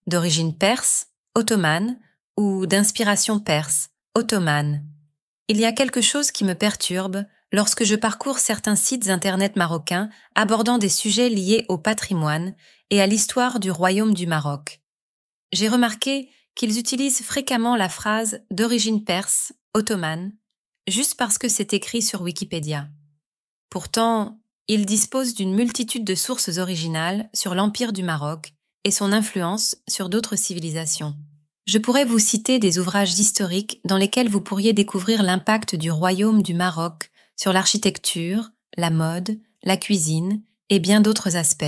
d'origine perse, ottomane, ou d'inspiration perse, ottomane. Il y a quelque chose qui me perturbe lorsque je parcours certains sites internet marocains abordant des sujets liés au patrimoine et à l'histoire du royaume du Maroc. J'ai remarqué qu'ils utilisent fréquemment la phrase d'origine perse, ottomane, juste parce que c'est écrit sur Wikipédia. Pourtant, ils disposent d'une multitude de sources originales sur l'Empire du Maroc et son influence sur d'autres civilisations. Je pourrais vous citer des ouvrages historiques dans lesquels vous pourriez découvrir l'impact du royaume du Maroc sur l'architecture, la mode, la cuisine et bien d'autres aspects.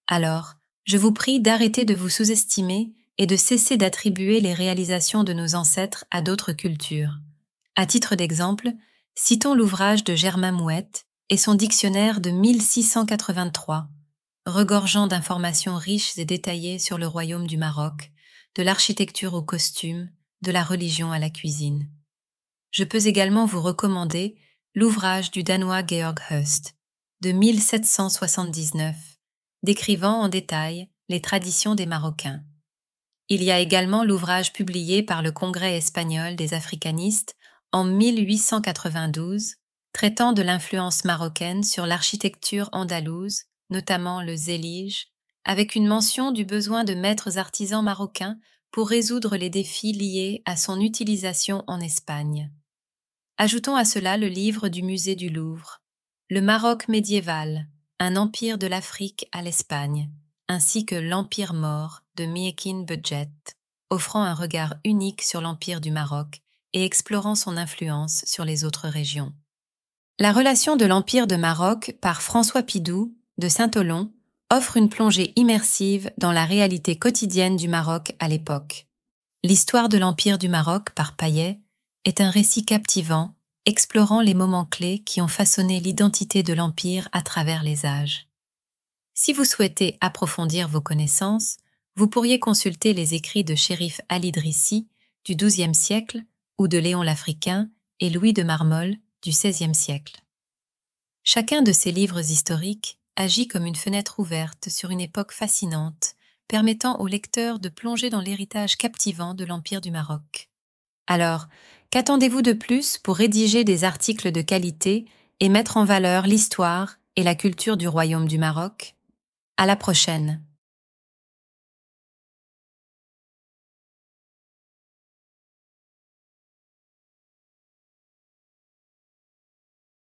Alors, je vous prie d'arrêter de vous sous-estimer et de cesser d'attribuer les réalisations de nos ancêtres à d'autres cultures. À titre d'exemple, citons l'ouvrage de Germain Mouette et son dictionnaire de 1683, regorgeant d'informations riches et détaillées sur le royaume du Maroc, de l'architecture au costume, de la religion à la cuisine. Je peux également vous recommander l'ouvrage du Danois Georg Höst, de 1779, décrivant en détail les traditions des Marocains. Il y a également l'ouvrage publié par le Congrès espagnol des africanistes en 1892, traitant de l'influence marocaine sur l'architecture andalouse, notamment le zélige, avec une mention du besoin de maîtres artisans marocains pour résoudre les défis liés à son utilisation en Espagne. Ajoutons à cela le livre du musée du Louvre, Le Maroc médiéval, un empire de l'Afrique à l'Espagne, ainsi que L'Empire mort de Miekin Budget, offrant un regard unique sur l'Empire du Maroc et explorant son influence sur les autres régions. La relation de l'Empire de Maroc par François Pidou, de Saint-Olon, offre une plongée immersive dans la réalité quotidienne du Maroc à l'époque. L'histoire de l'Empire du Maroc par Payet est un récit captivant, explorant les moments clés qui ont façonné l'identité de l'Empire à travers les âges. Si vous souhaitez approfondir vos connaissances, vous pourriez consulter les écrits de Chérif al-Idrissi du XIIe siècle ou de Léon l'Africain et Louis de Marmolles du XVIe siècle. Chacun de ces livres historiques agit comme une fenêtre ouverte sur une époque fascinante, permettant au lecteur de plonger dans l'héritage captivant de l'Empire du Maroc. Alors, qu'attendez-vous de plus pour rédiger des articles de qualité et mettre en valeur l'histoire et la culture du Royaume du Maroc ? À la prochaine!